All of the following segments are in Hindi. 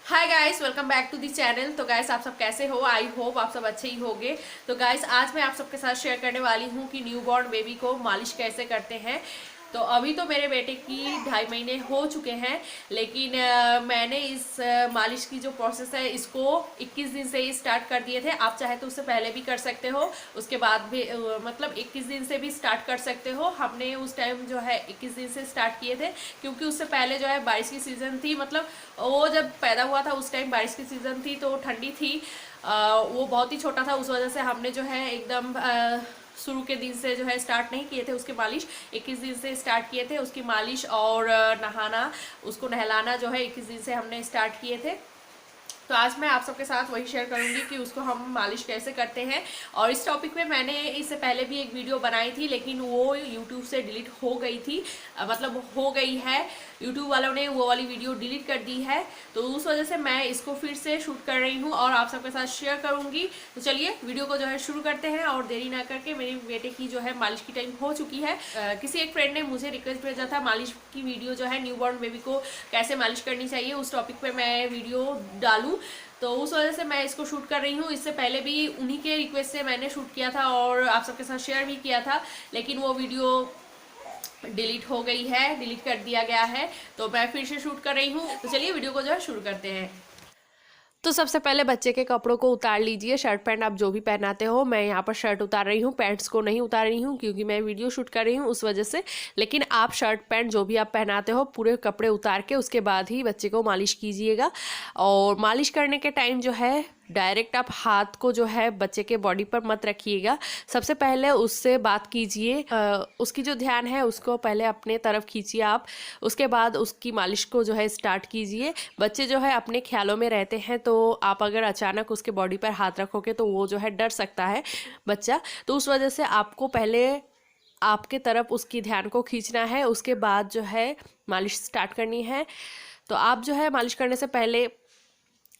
Hi guys, welcome back to the channel. तो गाइस, आप सब कैसे हो? आई होप आप सब अच्छे ही होंगे। तो गाइस, आज मैं आप सबके साथ शेयर करने वाली हूँ कि न्यूबॉर्न बेबी को मालिश कैसे करते हैं। तो अभी तो मेरे बेटे की 2.5 महीने हो चुके हैं, लेकिन मैंने इस मालिश की जो प्रोसेस है इसको 21 दिन से ही स्टार्ट कर दिए थे। आप चाहे तो उससे पहले भी कर सकते हो, उसके बाद भी मतलब 21 दिन से भी स्टार्ट कर सकते हो। हमने उस टाइम जो है 21 दिन से स्टार्ट किए थे, क्योंकि उससे पहले जो है बारिश की सीज़न थी। मतलब वो जब पैदा हुआ था उस टाइम बारिश की सीज़न थी, तो ठंडी थी। वो बहुत ही छोटा था, उस वजह से हमने जो है एकदम शुरू के दिन से जो है स्टार्ट नहीं किए थे उसके मालिश। 21 दिन से स्टार्ट किए थे उसकी मालिश, और नहाना, उसको नहलाना जो है 21 दिन से हमने स्टार्ट किए थे। तो आज मैं आप सबके साथ वही शेयर करूंगी कि उसको हम मालिश कैसे करते हैं। और इस टॉपिक पे मैंने इससे पहले भी एक वीडियो बनाई थी, लेकिन वो यूट्यूब से डिलीट हो गई थी। मतलब हो गई है, यूट्यूब वालों ने वो वाली वीडियो डिलीट कर दी है। तो उस वजह से मैं इसको फिर से शूट कर रही हूँ और आप सबके साथ शेयर करूंगी। तो चलिए वीडियो को जो है शुरू करते हैं, और देरी ना करके। मेरे बेटे की जो है मालिश की टाइम हो चुकी है। किसी एक फ्रेंड ने मुझे रिक्वेस्ट भेजा था मालिश की वीडियो जो है न्यूबॉर्न बेबी को कैसे मालिश करनी चाहिए, उस टॉपिक पे मैं वीडियो डालूं। तो उस वजह से मैं इसको शूट कर रही हूँ। इससे पहले भी उन्हीं के रिक्वेस्ट से मैंने शूट किया था और आप सबके साथ शेयर भी किया था, लेकिन वो वीडियो डिलीट हो गई है, डिलीट कर दिया गया है। तो मैं फिर से शूट कर रही हूँ। तो चलिए वीडियो को जो है शुरू करते हैं। तो सबसे पहले बच्चे के कपड़ों को उतार लीजिए। शर्ट पैंट आप जो भी पहनाते हो, मैं यहाँ पर शर्ट उतार रही हूँ, पैंट्स को नहीं उतार रही हूँ क्योंकि मैं वीडियो शूट कर रही हूँ उस वजह से। लेकिन आप शर्ट पैंट जो भी आप पहनाते हो पूरे कपड़े उतार के उसके बाद ही बच्चे को मालिश कीजिएगा। और मालिश करने के टाइम जो है डायरेक्ट आप हाथ को जो है बच्चे के बॉडी पर मत रखिएगा। सबसे पहले उससे बात कीजिए, उसकी जो ध्यान है उसको पहले अपने तरफ खींचिए आप। उसके बाद उसकी मालिश को जो है स्टार्ट कीजिए। बच्चे जो है अपने ख्यालों में रहते हैं, तो आप अगर अचानक उसके बॉडी पर हाथ रखोगे तो वो जो है डर सकता है बच्चा। तो उस वजह से आपको पहले आपके तरफ उसकी ध्यान को खींचना है, उसके बाद जो है मालिश स्टार्ट करनी है। तो आप जो है मालिश करने से पहले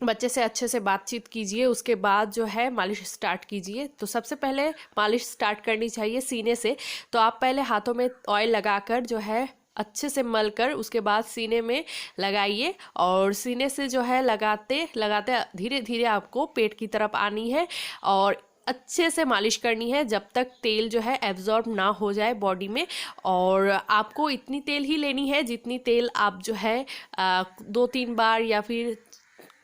बच्चे से अच्छे से बातचीत कीजिए, उसके बाद जो है मालिश स्टार्ट कीजिए। तो सबसे पहले मालिश स्टार्ट करनी चाहिए सीने से। तो आप पहले हाथों में ऑयल लगाकर जो है अच्छे से मलकर उसके बाद सीने में लगाइए, और सीने से जो है लगाते लगाते धीरे धीरे आपको पेट की तरफ आनी है और अच्छे से मालिश करनी है जब तक तेल जो है एब्जॉर्ब ना हो जाए बॉडी में। और आपको इतनी तेल ही लेनी है जितनी तेल आप जो है 2-3 बार या फिर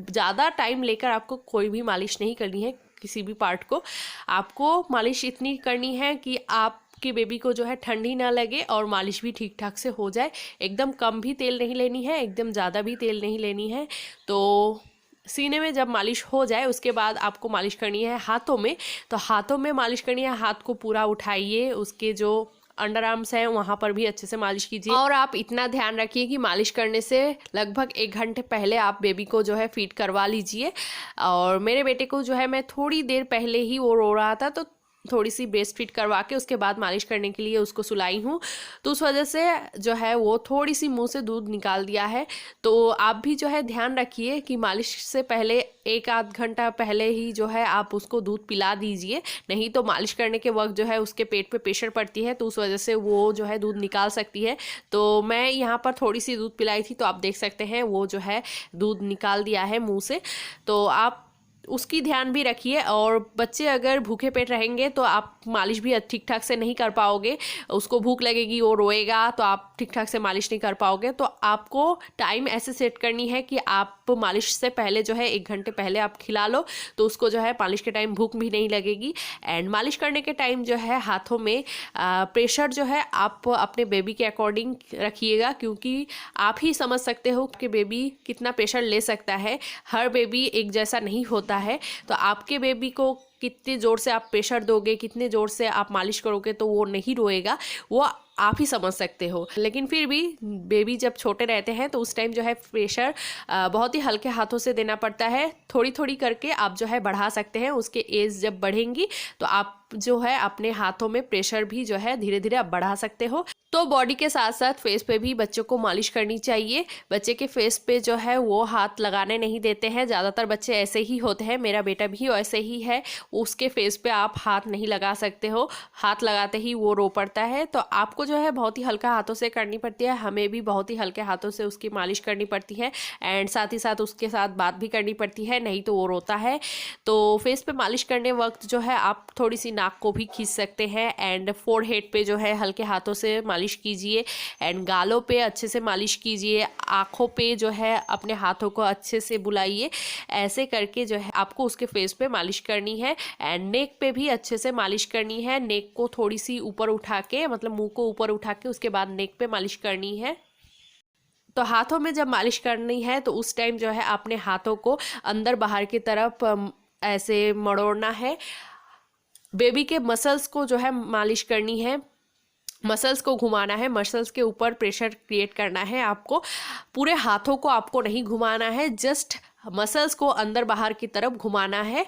ज़्यादा टाइम लेकर आपको कोई भी मालिश नहीं करनी है किसी भी पार्ट को। आपको मालिश इतनी करनी है कि आपके बेबी को जो है ठंडी ना लगे और मालिश भी ठीक ठाक से हो जाए। एकदम कम भी तेल नहीं लेनी है, एकदम ज़्यादा भी तेल नहीं लेनी है। तो सीने में जब मालिश हो जाए उसके बाद आपको मालिश करनी है हाथों में। तो हाथों में मालिश करनी है, हाथ को पूरा उठाइए, उसके जो अंडर आर्म्स हैं वहाँ पर भी अच्छे से मालिश कीजिए। और आप इतना ध्यान रखिए कि मालिश करने से लगभग 1 घंटे पहले आप बेबी को जो है फीड करवा लीजिए। और मेरे बेटे को जो है मैं थोड़ी देर पहले ही वो रो रहा था, तो थोड़ी सी ब्रेस्ट फीड करवा के उसके बाद मालिश करने के लिए उसको सुलाई हूँ। तो उस वजह से जो है वो थोड़ी सी मुंह से दूध निकाल दिया है। तो आप भी जो है ध्यान रखिए कि मालिश से पहले 1-आध घंटा पहले ही जो है आप उसको दूध पिला दीजिए। नहीं तो मालिश करने के वक्त जो है उसके पेट पे प्रेशर पड़ती है, तो उस वजह से वो जो है दूध निकाल सकती है। तो मैं यहाँ पर थोड़ी सी दूध पिलाई थी, तो आप देख सकते हैं वो जो है दूध निकाल दिया है मुँह से। तो आप उसकी ध्यान भी रखिए। और बच्चे अगर भूखे पेट रहेंगे तो आप मालिश भी ठीक ठाक से नहीं कर पाओगे। उसको भूख लगेगी, वो रोएगा, तो आप ठीक ठाक से मालिश नहीं कर पाओगे। तो आपको टाइम ऐसे सेट करनी है कि आप मालिश से पहले जो है 1 घंटे पहले आप खिला लो, तो उसको जो है मालिश के टाइम भूख भी नहीं लगेगी। एंड मालिश करने के टाइम जो है हाथों में प्रेशर जो है आप अपने बेबी के अकॉर्डिंग रखिएगा, क्योंकि आप ही समझ सकते हो कि बेबी कितना प्रेशर ले सकता है। हर बेबी एक जैसा नहीं होता है। तो आपके बेबी को कितने जोर से आप प्रेशर दोगे, कितने जोर से आप मालिश करोगे, तो वो नहीं रोएगा, वो आप ही समझ सकते हो। लेकिन फिर भी बेबी जब छोटे रहते हैं तो उस टाइम जो है प्रेशर बहुत ही हल्के हाथों से देना पड़ता है। थोड़ी थोड़ी करके आप जो है बढ़ा सकते हैं। उसके एज जब बढ़ेंगी तो आप जो है अपने हाथों में प्रेशर भी जो है धीरे धीरे आप बढ़ा सकते हो। तो बॉडी के साथ साथ फेस पे भी बच्चों को मालिश करनी चाहिए। बच्चे के फेस पे जो है वो हाथ लगाने नहीं देते हैं, ज़्यादातर बच्चे ऐसे ही होते हैं, मेरा बेटा भी ऐसे ही है। उसके फेस पे आप हाथ नहीं लगा सकते हो, हाथ लगाते ही वो रो पड़ता है। तो आपको जो है बहुत ही हल्का हाथों से करनी पड़ती है, हमें भी बहुत ही हल्के हाथों से उसकी मालिश करनी पड़ती है एंड साथ ही साथ उसके साथ बात भी करनी पड़ती है, नहीं तो वो रोता है। तो फेस पे मालिश करने वक्त जो है आप थोड़ी सी नाक को भी खींच सकते हैं एंड फोरहेड पे जो है हल्के हाथों से मालिश कीजिए एंड गालों पे अच्छे से मालिश कीजिए, आँखों पे जो है अपने हाथों को अच्छे से बुलाइए। ऐसे करके जो है आपको उसके फेस पे मालिश करनी है एंड नेक पे भी अच्छे से मालिश करनी है। नेक को थोड़ी सी ऊपर उठा के, मतलब मुंह को ऊपर उठा के उसके बाद नेक पे मालिश करनी है। तो हाथों में जब मालिश करनी है तो उस टाइम जो है अपने हाथों को अंदर बाहर की तरफ ऐसे मड़ोड़ना है। बेबी के मसल्स को जो है मालिश करनी है, मसल्स को घुमाना है, मसल्स के ऊपर प्रेशर क्रिएट करना है आपको। पूरे हाथों को आपको नहीं घुमाना है, जस्ट मसल्स को अंदर बाहर की तरफ घुमाना है।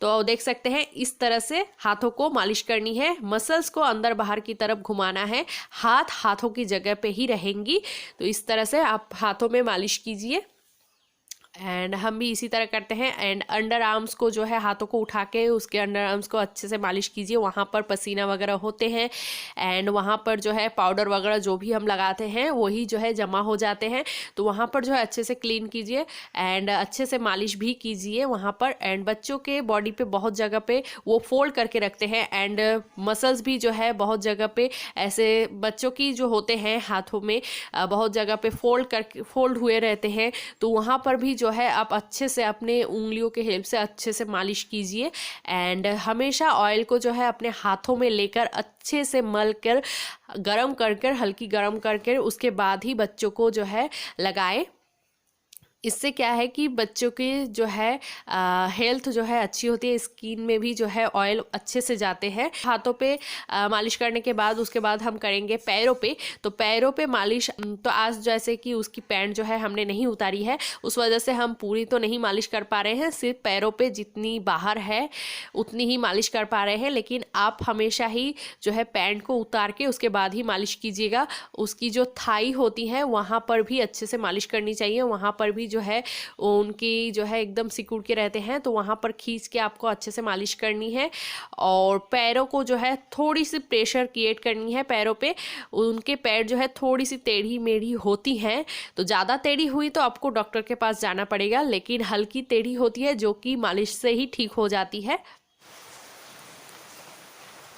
तो देख सकते हैं इस तरह से हाथों को मालिश करनी है, मसल्स को अंदर बाहर की तरफ घुमाना है, हाथ हाथों की जगह पे ही रहेंगी। तो इस तरह से आप हाथों में मालिश कीजिए एंड हम भी इसी तरह करते हैं। एंड अंडर आर्म्स को जो है हाथों को उठा के उसके अंडर आर्म्स को अच्छे से मालिश कीजिए, वहाँ पर पसीना वगैरह होते हैं एंड वहाँ पर जो है पाउडर वगैरह जो भी हम लगाते हैं वही जो है जमा हो जाते हैं। तो वहाँ पर जो है अच्छे से क्लीन कीजिए एंड अच्छे से मालिश भी कीजिए वहाँ पर। एंड बच्चों के बॉडी पे बहुत जगह पे वो फोल्ड करके रखते हैं एंड मसल्स भी जो है बहुत जगह पे ऐसे बच्चों की जो होते हैं हाथों में बहुत जगह पे फोल्ड हुए रहते हैं। तो वहाँ पर भी जो है आप अच्छे से अपने उंगलियों के हेल्प से अच्छे से मालिश कीजिए एंड हमेशा ऑयल को जो है अपने हाथों में लेकर अच्छे से मल कर गरम कर हल्की गरम करके उसके बाद ही बच्चों को जो है लगाए। इससे क्या है कि बच्चों की जो है हेल्थ जो है अच्छी होती है, स्किन में भी जो है ऑयल अच्छे से जाते हैं। हाथों पे मालिश करने के बाद उसके बाद हम करेंगे पैरों पे। तो पैरों पे मालिश, तो आज जैसे कि उसकी पैंट जो है हमने नहीं उतारी है, उस वजह से हम पूरी तो नहीं मालिश कर पा रहे हैं, सिर्फ पैरों पे जितनी बाहर है उतनी ही मालिश कर पा रहे हैं। लेकिन आप हमेशा ही जो है पैंट को उतार के उसके बाद ही मालिश कीजिएगा। उसकी जो थाई होती है वहाँ पर भी अच्छे से मालिश करनी चाहिए, वहाँ पर भी जो है उनकी जो है एकदम सिकुड़ के रहते हैं, तो वहाँ पर खींच के आपको अच्छे से मालिश करनी है। और पैरों को जो है थोड़ी सी प्रेशर क्रिएट करनी है पैरों पे। उनके पैर जो है थोड़ी सी टेढ़ी मेढ़ी होती हैं, तो ज़्यादा टेढ़ी हुई तो आपको डॉक्टर के पास जाना पड़ेगा, लेकिन हल्की टेढ़ी होती है जो कि मालिश से ही ठीक हो जाती है।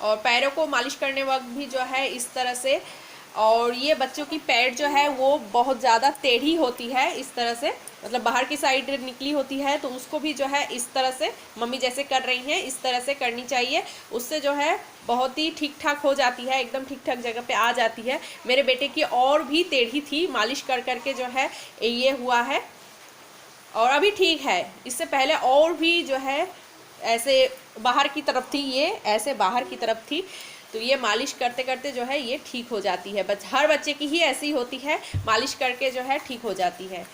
और पैरों को मालिश करने वक्त भी जो है इस तरह से, और ये बच्चों की पैर जो है वो बहुत ज़्यादा टेढ़ी होती है इस तरह से, मतलब बाहर की साइड निकली होती है, तो उसको भी जो है इस तरह से मम्मी जैसे कर रही हैं इस तरह से करनी चाहिए। उससे जो है बहुत ही ठीक ठाक हो जाती है, एकदम ठीक ठाक जगह पे आ जाती है। मेरे बेटे की और भी टेढ़ी थी, मालिश कर करके जो है ये हुआ है और अभी ठीक है। इससे पहले और भी जो है ऐसे बाहर की तरफ थी, ये ऐसे बाहर की तरफ थी, तो ये मालिश करते करते जो है ये ठीक हो जाती है। हर बच्चे की ही ऐसी होती है, मालिश करके जो है ठीक हो जाती है।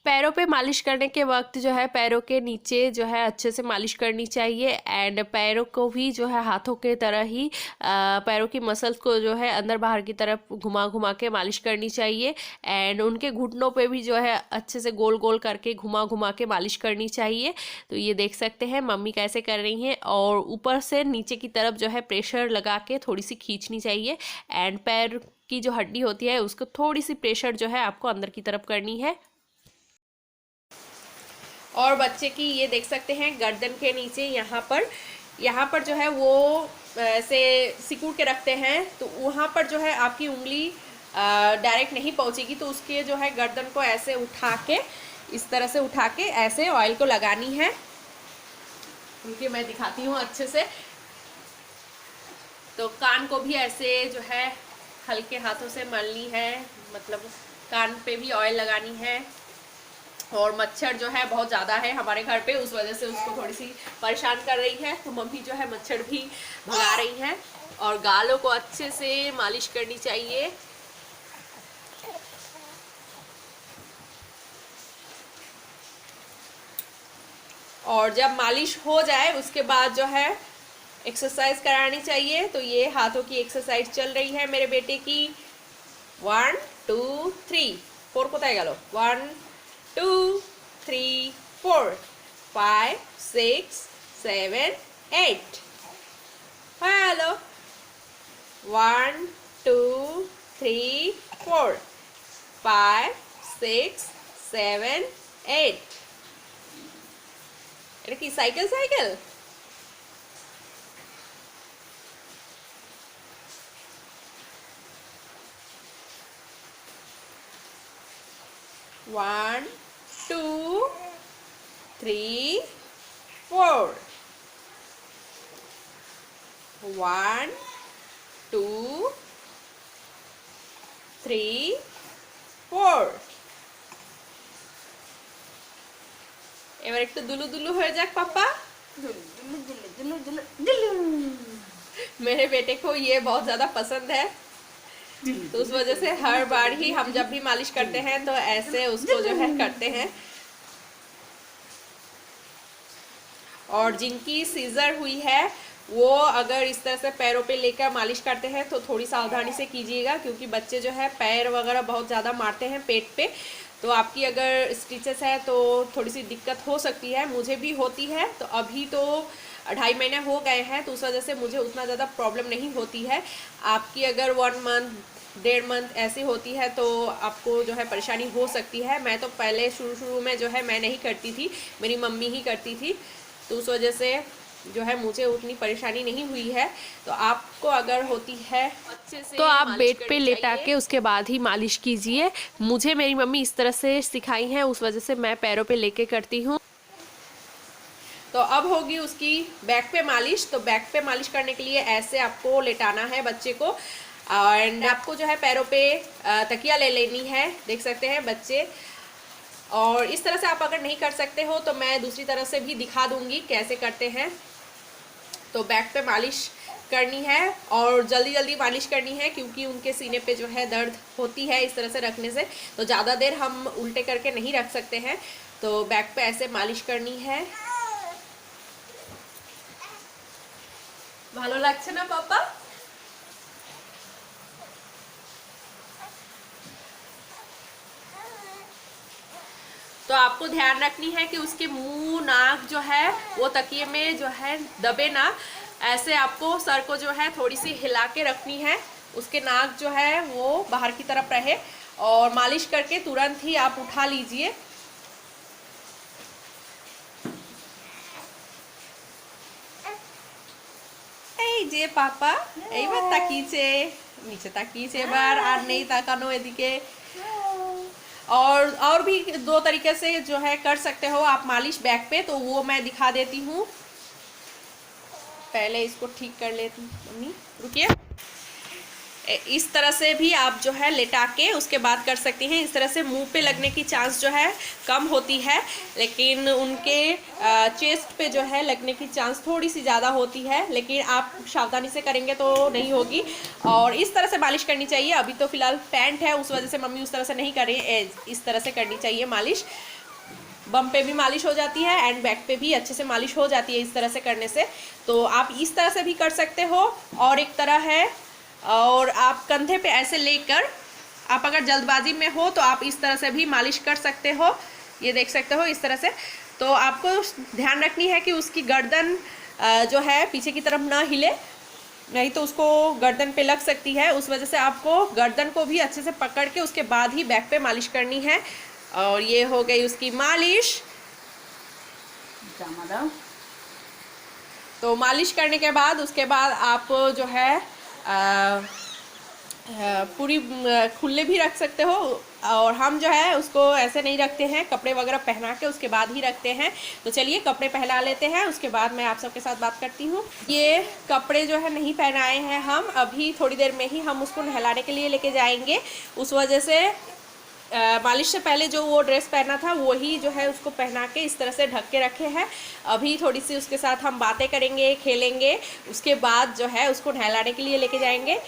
पैरों पे मालिश करने के वक्त जो है पैरों के नीचे जो है अच्छे से मालिश करनी चाहिए एंड पैरों को भी जो है हाथों के तरह ही पैरों की मसल्स को जो है अंदर बाहर की तरफ घुमा घुमा के मालिश करनी चाहिए एंड उनके घुटनों पे भी जो है अच्छे से गोल गोल करके घुमा घुमा के मालिश करनी चाहिए। तो ये देख सकते हैं मम्मी कैसे कर रही हैं, और ऊपर से नीचे की तरफ जो है प्रेशर लगा के थोड़ी सी खींचनी चाहिए एंड पैर की जो हड्डी होती है उसको थोड़ी सी प्रेशर जो है आपको अंदर की तरफ करनी है। और बच्चे की ये देख सकते हैं गर्दन के नीचे यहाँ पर जो है वो ऐसे सिकुड़ के रखते हैं, तो वहाँ पर जो है आपकी उंगली डायरेक्ट नहीं पहुँचेगी, तो उसके जो है गर्दन को ऐसे उठा के इस तरह से उठा के ऐसे ऑयल को लगानी है। उनकी मैं दिखाती हूँ अच्छे से। तो कान को भी ऐसे जो है हल्के हाथों से मलनी है, मतलब कान पे भी ऑयल लगानी है। और मच्छर जो है बहुत ज़्यादा है हमारे घर पे, उस वजह से उसको थोड़ी सी परेशान कर रही है, तो मम्मी जो है मच्छर भी भगा रही है। और गालों को अच्छे से मालिश करनी चाहिए। और जब मालिश हो जाए उसके बाद जो है एक्सरसाइज करानी चाहिए, तो ये हाथों की एक्सरसाइज चल रही है मेरे बेटे की। 1 2 3 4 कोথায় গেল 1 2 3 4 5 6 7 8 हेलो 1 2 3 4 5 6 7 8 এটা কি cycle cycle? One, two, three, four. 1 2 3 4 এবার একটু দুলু দুলু হয়ে যাক पापा। मेरे बेटे को ये बहुत ज्यादा पसंद है, तो उस वजह से हर बार ही हम जब भी मालिश करते हैं तो ऐसे उसको जो है करते हैं। और जिनकी सीजर हुई है वो अगर इस तरह से पैरों पे लेकर मालिश करते हैं तो थोड़ी सावधानी से कीजिएगा, क्योंकि बच्चे जो है पैर वगैरह बहुत ज़्यादा मारते हैं पेट पे, तो आपकी अगर स्टिचेस है तो थोड़ी सी दिक्कत हो सकती है। मुझे भी होती है, तो अभी तो 2.5 महीने हो गए हैं, तो उस वजह से मुझे उतना ज़्यादा प्रॉब्लम नहीं होती है। आपकी अगर 1 मंथ 1.5 मंथ ऐसी होती है तो आपको जो है परेशानी हो सकती है। मैं तो पहले शुरू में जो है मैं नहीं करती थी, मेरी मम्मी ही करती थी, तो उस वजह से जो है मुझे उतनी परेशानी नहीं हुई है। तो आपको अगर होती है अच्छे से तो आप बेड पे लेटा के उसके बाद ही मालिश कीजिए। मुझे मेरी मम्मी इस तरह से सिखाई है, उस वजह से मैं पैरों पे लेके करती हूँ। तो अब होगी उसकी बैक पे मालिश। तो बैक पे मालिश करने के लिए ऐसे आपको लेटाना है बच्चे को, एंड आपको जो है पैरों पे तकिया ले लेनी है, देख सकते हैं बच्चे। और इस तरह से आप अगर नहीं कर सकते हो तो मैं दूसरी तरह से भी दिखा दूंगी कैसे करते हैं। तो बैक पे मालिश करनी है और जल्दी जल्दी मालिश करनी है, क्योंकि उनके सीने पे जो है दर्द होती है इस तरह से रखने से, तो ज़्यादा देर हम उल्टे करके नहीं रख सकते हैं। तो बैक पे ऐसे मालिश करनी है। ভালো লাগছে না पापा? तो आपको ध्यान रखनी है कि उसके मुंह नाक जो है वो तकिए में जो है दबे ना। ऐसे आपको सर को जो है थोड़ी सी हिला के रखनी है, उसके नाक जो है वो बाहर की तरफ रहे, और मालिश करके तुरंत ही आप उठा लीजिए। এই যে পাপা এইবার তাকিয়েছে, নিচে তাকিয়েছে এবার, আর নেই তাকানো এদিকে। और भी 2 तरीके से जो है कर सकते हो आप मालिश बैक पे, तो वो मैं दिखा देती हूँ। पहले इसको ठीक कर लेती हूँ मम्मी, रुकिए। इस तरह से भी आप जो है लेटा के उसके बाद कर सकती हैं। इस तरह से मुंह पे लगने की चांस जो है कम होती है, लेकिन उनके चेस्ट पे जो है लगने की चांस थोड़ी सी ज़्यादा होती है, लेकिन आप सावधानी से करेंगे तो नहीं होगी। और इस तरह से मालिश करनी चाहिए। अभी तो फिलहाल पैंट है, उस वजह से मम्मी उस तरह से नहीं कर रही है, इस तरह से करनी चाहिए मालिश। बम पे भी मालिश हो जाती है एंड बैक पे भी अच्छे से मालिश हो जाती है इस तरह से करने से। तो आप इस तरह से भी कर सकते हो। और एक तरह है, और आप कंधे पे ऐसे लेकर, आप अगर जल्दबाजी में हो तो आप इस तरह से भी मालिश कर सकते हो, ये देख सकते हो इस तरह से। तो आपको ध्यान रखनी है कि उसकी गर्दन जो है पीछे की तरफ ना हिले, नहीं तो उसको गर्दन पे लग सकती है। उस वजह से आपको गर्दन को भी अच्छे से पकड़ के उसके बाद ही बैक पे मालिश करनी है। और ये हो गई उसकी मालिश। तो मालिश करने के बाद उसके बाद आप जो है पूरी खुले भी रख सकते हो, और हम जो है उसको ऐसे नहीं रखते हैं, कपड़े वगैरह पहना के उसके बाद ही रखते हैं। तो चलिए कपड़े पहना लेते हैं, उसके बाद मैं आप सबके साथ बात करती हूँ। ये कपड़े जो है नहीं पहनाए हैं हम, अभी थोड़ी देर में ही हम उसको नहलाने के लिए लेके जाएंगे। उस वजह से मालिश से पहले जो वो ड्रेस पहना था वो ही जो है उसको पहना के इस तरह से ढक के रखे हैं। अभी थोड़ी सी उसके साथ हम बातें करेंगे, खेलेंगे, उसके बाद जो है उसको नहलाने के लिए लेके जाएंगे।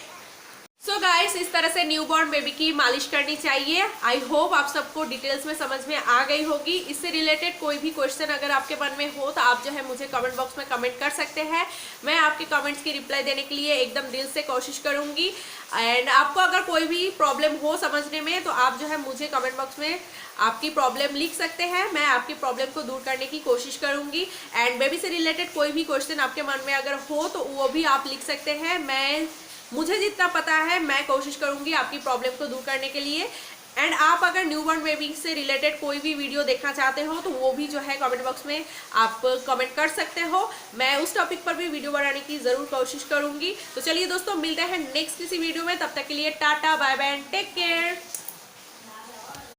सो गाइस, इस तरह से न्यूबॉर्न बेबी की मालिश करनी चाहिए। आई होप आप सबको डिटेल्स में समझ में आ गई होगी। इससे रिलेटेड कोई भी क्वेश्चन अगर आपके मन में हो तो आप जो है मुझे कमेंट बॉक्स में कमेंट कर सकते हैं। मैं आपके कमेंट्स की रिप्लाई देने के लिए एकदम दिल से कोशिश करूंगी। एंड आपको अगर कोई भी प्रॉब्लम हो समझने में तो आप जो है मुझे कमेंट बॉक्स में आपकी प्रॉब्लम लिख सकते हैं। मैं आपकी प्रॉब्लम को दूर करने की कोशिश करूंगी। एंड बेबी से रिलेटेड कोई भी क्वेश्चन आपके मन में अगर हो तो वो भी आप लिख सकते हैं। मुझे जितना पता है मैं कोशिश करूंगी आपकी प्रॉब्लम को दूर करने के लिए। एंड आप अगर न्यूबॉर्न बेबी से रिलेटेड कोई भी वीडियो देखना चाहते हो तो वो भी जो है कमेंट बॉक्स में आप कमेंट कर सकते हो। मैं उस टॉपिक पर भी वीडियो बनाने की ज़रूर कोशिश करूंगी। तो चलिए दोस्तों, मिलते हैं नेक्स्ट किसी वीडियो में। तब तक के लिए tata, bye bye and take care.